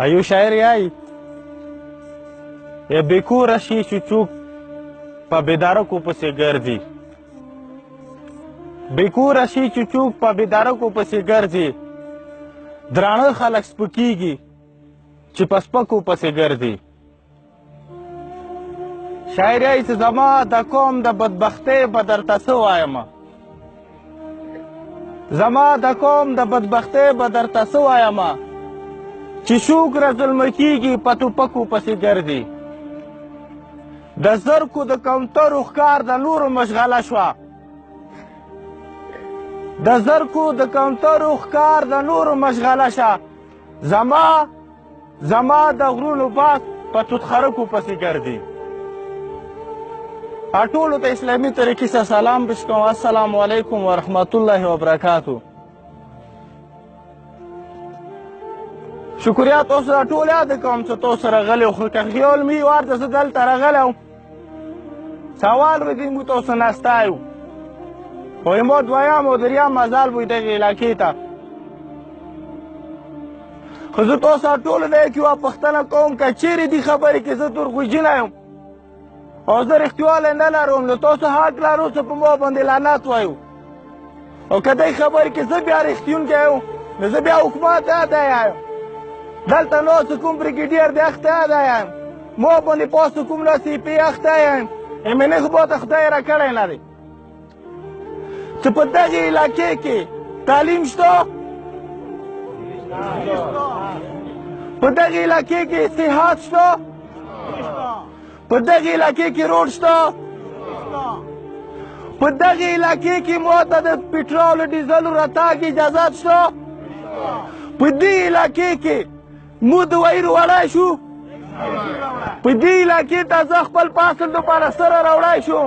ایو شاعر یای یا بیکوره شي چې څوک په بېدارکو پسې ګرځي بیکوره شي چې څوک په بېدارکو پسې ګرځي درانه خلک سپکېږي چې په سپکو پسې ګرځي شاعر یای چې زما د قوم د بدبختۍ به درته څه وایمه زما د قوم د بدبختۍ به درته څه وایمه چې شوکره ظلمه کېږي په ټوپکو پسې ګرځي د زرکو د کوترو ښکار د نورو مشغله شوه د زرکو د کوترو ښکار د نورو مشغله شه زما د غرونو باز په توتخرکو پسې ګرځي ټولو ته اسلامي طریقې سره سلام پیش کوم السلام علیکم ورحمت الله وبرکاتو شکریا تاسو سره ټول یاد کوم چې تاسو سره غلی خو که خیال مې ورته زه دلته راغلی وم سوال وکړئ موږ تاسو نستی وو وایي ما دویم او دریم مزل وي دغې علاقې ته خو زه تاسو سره ټولو نه یو پوښتنه کوم که چیرې دې خبرې کې زه درغوجینه یم او زه رښتیوالی نه لرم نو تاسو حق لرو چې په ما باندې لعنت وایو او که دې خبرې کې زه بیا رښتیونکی یم نو زه بیا حکومت دی یم دلته ناست کوم بریګیډیر دی اخته دی یم ما باندې پاسو کوم نصیبې اخته یم ایمنې خو باته خدای راکړی نه دی چې په دغې علاقې کې تعلیم شته په دغې علاقې کې صحت شته په دغې علاقې کې روډ شته په دغې علاقې کې ماته د پټرول ډیزلو راتګ اجازت شته په دې علاقې کې موږ دوايي راوړی شو په دې علاقې ته زه خپل فصل دپاره سره راوړی شو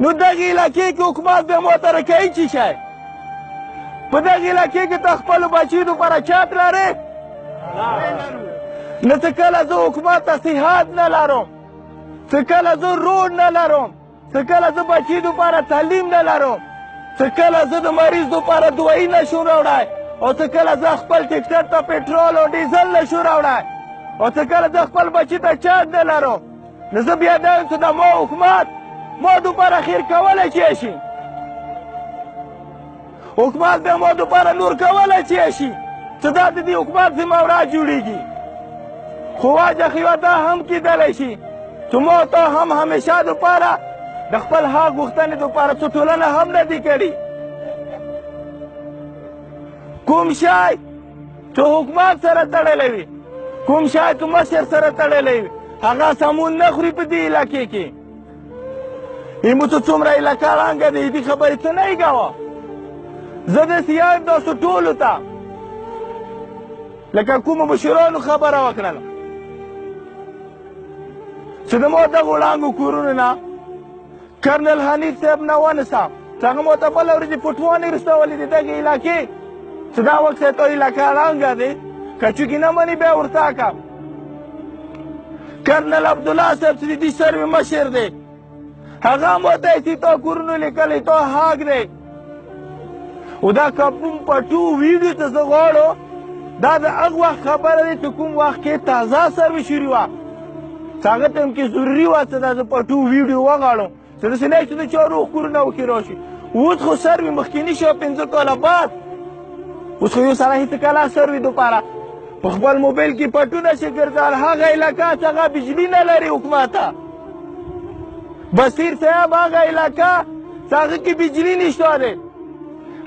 نو دغې علاقې کې حکومت بیا ماته راکوي چې شی په دغې علاقې کې ته خپلو بچیو دپاره چت لرې نو څه کله زه حکومت ته صحت نه لرم څه کله زه روډ نه لرم څه کله زه بچي دپاره تعلیم نه لرم څه کله زه د مریض دپاره دوایي نه شم راوړی او څه کله زه خپل ټکټر ته پټرول او ډیزل نه شو راوړی او څه کله زه خپل بچي ته چت نه لرم نو زه بیا دا یم چې د ما حکومت ما دپاره خیر کولی چې شي حکومت بیا ما دپاره نور کولی چې شي چې دا د دې حکومت ذمهواره جوړېږي خو واجه خیوه دا هم کیدلی شي چې ما ته هم همیشه دپاره د خپل حق غوښتنې دپاره څه ټولنه هم نه دي کړي کوم شی چې حکومت سره تړلی وي کوم شی چې مشر سره تړلی وي هغه سمون نه خوري په دې علاقې کې ایمو ته څومره علاقه ړنګه دی دې خبرې څه نه کوه زه داسې یم تاسو ټولو ته لکه کومو مشرانو خبره وکړله چې د ما دغو ړنګو کورونو نه کرنل حنیف صاحب نه ونیسه چې هغه ما ته بله ورځې فوټوانې رسولې دي دغې علاقې چې دا وخت یې تا علاقه ړنګه دی که چونکې نه مني بیا ورته کړه کرنل عبدالله صاحب چې د دې سروې مشر دی هغه ما ته یې چې تا کورونو لیکلی تا حق دی او دا کوم پټو ویډیو ته زه غواړو دا د هغه وخت خبره دی چې کوم وخت کې تازه سروې شروع وه چې هغه ټایم کې ضروري وه چې دا زه پټو ویډیو وغواړم چې داسې نه چې د چا روغ کورونه وکې راشي اوس خو سروې مخکیني شوه 5 کاله بعد اوس خو یو سړی هېڅ کله سروې دپاره په خپل موبایل کې پټونه شي ګرځول هغه علاقه چې هغه بجلي نه لري حکومت بصیر صاحب هغه علاقه چې هغه کې بجلي نشته دی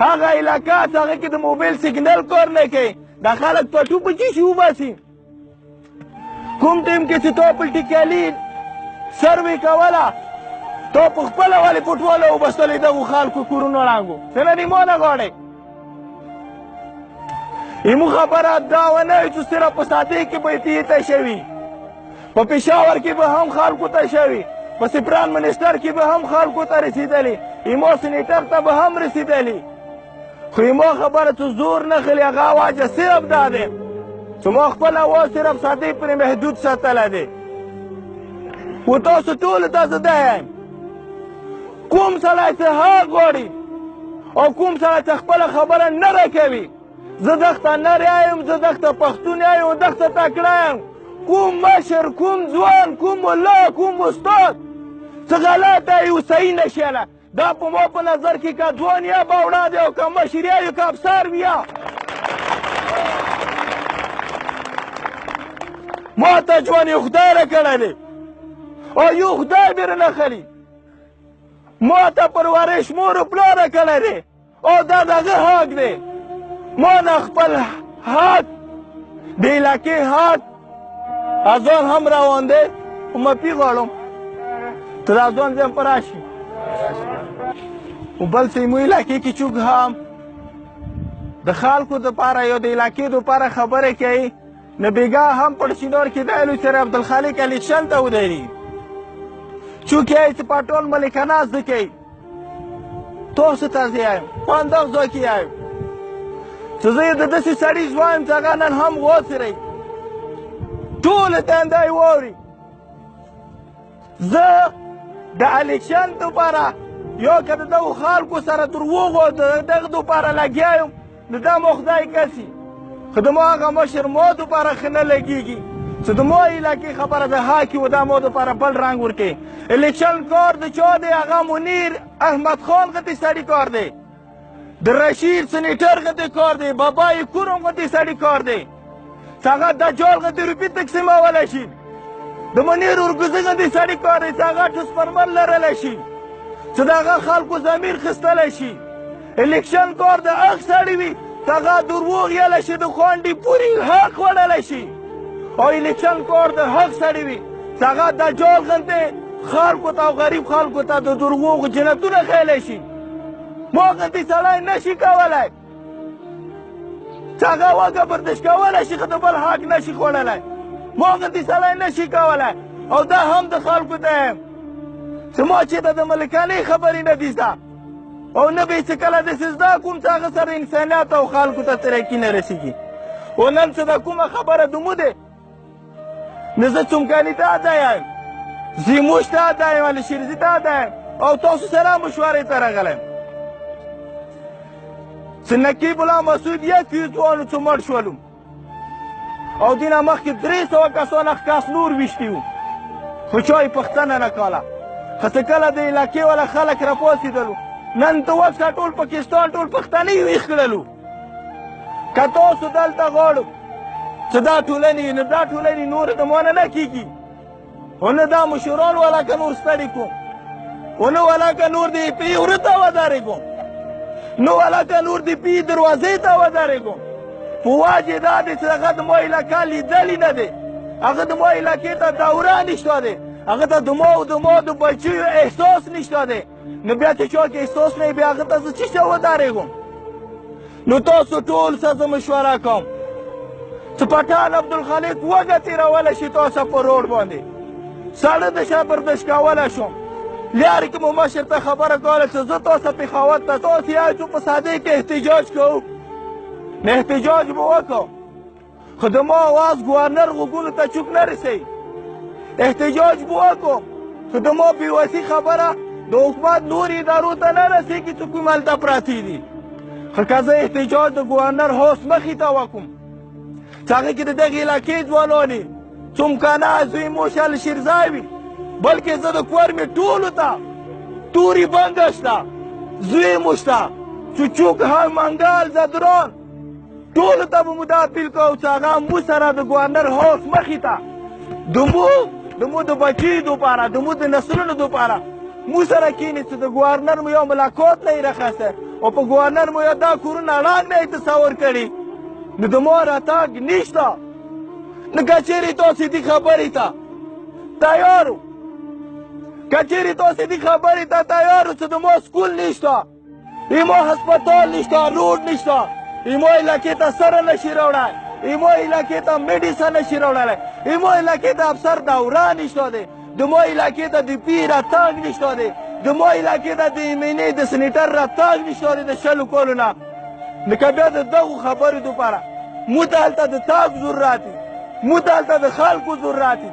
هغه علاقه چې هغه کې د موبایل سیګنل کار نه کوي دا خلک پټو په چی شي وباسي کوم ټایم کې چې تا پلټیکلي سروې کوله تا په خپله ولې پټواله وبستلی دغو خلکو کورونو ړنګو څه نه دي ما نه غواړئ ایمو خبره دا ونه وي چې صرف په سادې کې به یې ته شوي په پېښور کې به هم خلکو ته شوي په سپران منسټر کې به هم خلکو ته رسېدلي ایمو سینیټر ته به هم رسېدلي خو ایمو خبره چې زور نه خلي هغه واجه صرف دا دی چې ما خپل اواز صرف سادې پرې محدود ساتلی دی خو تاسو ټولو ته زه دا یم کوم سړی چې حق غواړي او کوم سړی چې خپله خبره نه راکوي زه دغته نر یم، زه دغته پښتون یم، دغته تکړه یم. کوم مشر، کوم ځوان، کوم ملا، کوم استاد څه غلطه یو صحیح نشیله. دا په ما په نظر کې که ځوان یا باوړه دی او که مشر یا که افسر بیا ما ته ژوند یو خدای راکړی دی او یو خدای مې رانه خلي. ما ته پرورش مور و پلار راکړی دی او دا د هغه حق دی. ما نه خپل حق د علاقې حق ازان هم روان دی خو مفي غواړم ته دا ځوان ځم په راشي خو بل څه مو علاقې کې چوک هم د خلکو دپاره یو د علاقې دپاره خبرې کوي. نه بیګا هم پړشینور کې دی سر عبدالخالق الیکشن ته ودرېږي چونکې یې چې په ټول ملکانه زده کوي. تاسو ته زه یم خو همدغه ځای کې یم چې زه یې د داسې سړي ځوان یم چې هغه نن هم وڅرئ ټولې دندې واوري. زه د الیکشن دپاره یا که د دغو خلکو سره دروغ د دغه دپاره لګیا یم نو دا مو خدای کسي خو د ما هغه مشر ما دپاره ښه نه لګېږي چې د ما علاقې خبره د حق و دا ما دپاره بل رنګ ورکوي. الیکشن کار د چا دی؟ هغه منیر احمد خان غتې سړي کار دی، د رشید سنیټر غتې کار دی، بابای کورم غتې سړي کار دی چې هغه دجال غتې روپۍ تقسیمولی شي. د منیر ورګوزي غتې سړي کار دی چې هغه ټسپرمن لرلی شي چې د هغه خلکو ضمیر خیستلی شي. الیکشن کار د هغه سړي وي چې هغه دروغ یلی شي د خوانډې پورې حق وړلی شي او الیکشن کار د هغه سړي وي چې هغه دجال غوندې خلکو ته او غریب خلکو ته د دروغو جنتونه ښیلی شي. ما غوندې سړی نشي کولی چې هغه وږه برداشت کولی شي خو د بل حق نشي خوړلی. ما غوندې سړی نشي کولی او دا هم د خلکو ته یم چې ما چې د ملکانې خبرې نه دي زده او نه به یې څه کله داسې زده کوم چې هغه سره انسانیت او خلکو ته ترقي نه رسېږي. او نن څه د کومه خبره د مو دی نه زه څومکاني ته اده یم، زیموش ته اده یم، الشیرزي ته اده یم او تاسو سره مشورې ته راغلی یم چې نقیب الله مسعود یکیو ځوانو چې مړ شولو او دې نه مخکې 300 کسان کس نور ویشتي وو خو چا یې پوښتنه نه کوله. خو چې کله د علاقې والا خلک راپاڅېدلو نن ته وخته ټول پاکستان ټول پښتانه ویښ کړلو. که تاسو دلته غواړو چې دا ټولنې نو دا ټولنې نور د مانه نه کېږي او نه دا مشران والا که نور ستړي کوم او نه والا که نور د پی وره ته ودرېږم نو والا که نور د پی دروازې ته ودرېږم. په واجې دا دی چې هغه د ما علاقه لیدلې نه دی، هغه د ما علاقې ته دوره نشته دی، هغه ته د ما د بچیو احساس نشته دی. نو بیا چې چا کې احساس نه وي بیا هغه ته زه څه شی ودرېږم. نو تاسو ټول سره زه مشوره کوم چې پټان عبدالخالق وږه تېرولی شي تاسو په روډ باندې ساړه د شا برداشت کولی شم. لارې کې مو مشر ته خبره کوله چې زه تاسو پېښور ته تاسو یې چې په سادې کې احتجاج کوو نو احتجاج به وکړو خو د ما اواز ګورنر غوږونو ته چوک نه رسوي. احتجاج به وکړو خو د ما بېوسي خبره د حکومت نورو ادارو ته نه رسېږي چې کوم هلته پراته دي. خو که زه احتجاج د ګورنر هاوس مخې ته وکړم چې هغې کې د دغې علاقې ځوانانې څومکنه زوی موشل شیرزای وي بلکې زه د کور مې ټولو ته تورې بنګه شته زوی مو شته چوچوک هم منګل زدران ټولو ته به مو دا اپیل کوو چې هغه مو سره د ګورنر هاوس مخې ته د مو د بچیو دپاره د مو د نسلونو دپاره مو سره کښېني چې د ګورنر مو یو ملاقات نه یې راخسته او په ګورنر مو یو دا کورونه ړنګ نه یې تصور کړي نو د ما راتګ نشته. نو که چېرې تاسې دې خبرې ته تیار وو که چېرې تاسې دې خبرې ته تیار وو چې د ما سکول نشته ایما هسپتال نشته روډ نشته ایما علاقې ته سره نشي راوړی ایما علاقې ته میډیسن نشي راوړلی ایما علاقې ته افسر دوره نشته دی د ما علاقې ته د پي راتګ نشته دی د ما علاقې ته د ایمنې د سنیټر راتګ نشته دی د 20 کالو نه. نو که بیا د دغو خبرو دپاره مو ته هلته د تاک ضرورت وي مو ته هلته د خلکو ضرورت وي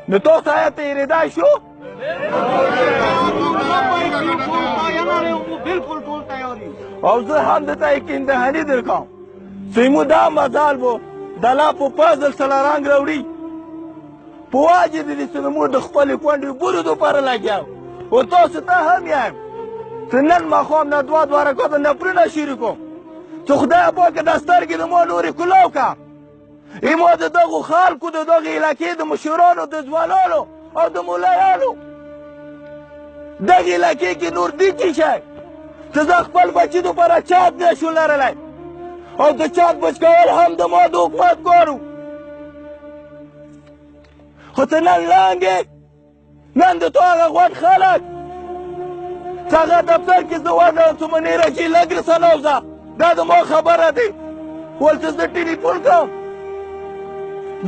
نو تاسو آیا تېرېدای شو؟ او زه هم درته یقین دهاني درکوم زموږ دا مزال به د الله په فضل سره رنګ راوړي په واجب دي چې زموږ د خپلې کونډې بورو دپاره لګیا او تاسو ته هم یم چې نن ماښام نه دوه رکعته نفلونه شروع کوم چې خدای پاکه دا سترګې د ما نورې کلاو کړه ما د دغو خلکو د دغې علاقې د مشرانو د ځوانانو او د ملایانو دغې علاقې کې نور دي څه شی چې زه خپل بچي دپاره چات نه شو لرلی او د چات بچ کول هم د ما د حکومت کار و خو ته نن لاندې نن د تو هغه غوټ خلک چې هغه دفتر کې زه ورغلم چې منیره چې لږ رسنوځه دا د ما خبره دی ول چې زه ټلیفون کوم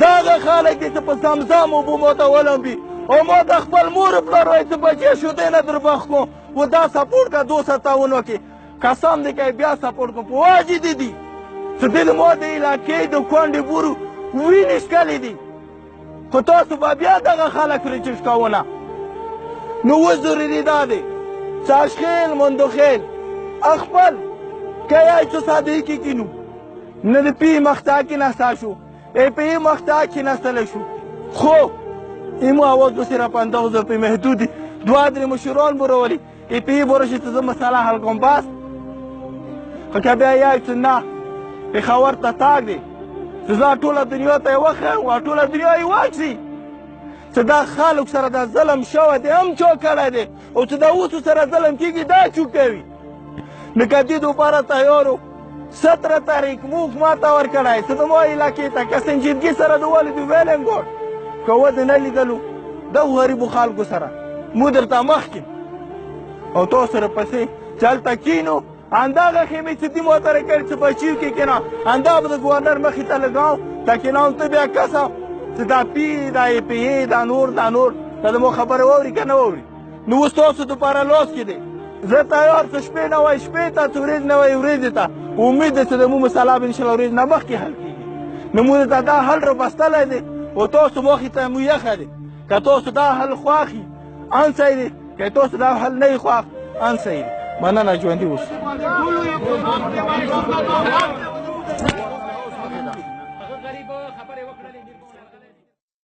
دا هغه خلک دي چې په زمزم اوبو ماته ولمبي او ما د خپل مور پلار وایي چې بچې شودې نه در بخ کوم و دا سپورټ کا 257 کې قسم دی که بیا سپورټ کوم په واجب دي چې دې د ما د علاقې د کونډې بورو وینې ښکلې دي خو تاسو به بیا دغه خلک رجش کوونه نو اوس ضروري دا دی چې اشخیل مندوخیل خپل که یای چې صادقي کې کینو نه د پی مخته کېناستا شو پی مخته کېناستلی شو خو ایمو اواز بسیره 50 روپۍ محدود دي دوه درې مشران برولي پی برشي چې زه مسله حل کوم بس خو که بیا یای چې نه پېښور ته تاګ دی چې زه ټوله دنیا ته یې وښیم او ټوله دنیا یې واکسي چې دا خلک سره دا ظلم شوی دی هم چا کړی دی او چې دا اوس سره ظلم کېږي دا څوک کوي نو که دې دپاره تیار و 17 تاریخ موږ ما ته ورکړی چې زما علاقې ته که سنجیدګي سره د والد ویلنګوټ که ودې نه لیدلو دغو غریبو خلکو سره موږ درته مخکې او تاسو سره پسې چې هلته کینو همدغه خیمې چې دې ما سره کړي چې بچیو کې کېنه همدا به د ګورنر مخې ته لګاو ته کېناوم ته بیا کسه چې دا پي دا پي دا نور دا د مو خبره واوري که نه واوري نو اوس تاسو دپاره لاس کې دی زه تیار څه شپې نه وای شپې ته څه ورځ نه وای ورځې ته امید دی چې زموږ مسله به انشاءالله ورځ نه مخکې حل کېږي نو موږ ته دا حل رابستلی دی او تاسو مخې ته مو یخه دی که تاسو دا حل خوښي ان صحیح دی که تاسو دا حل نه یې خوښ ان صحیح دی مننه ژوندي اوسئ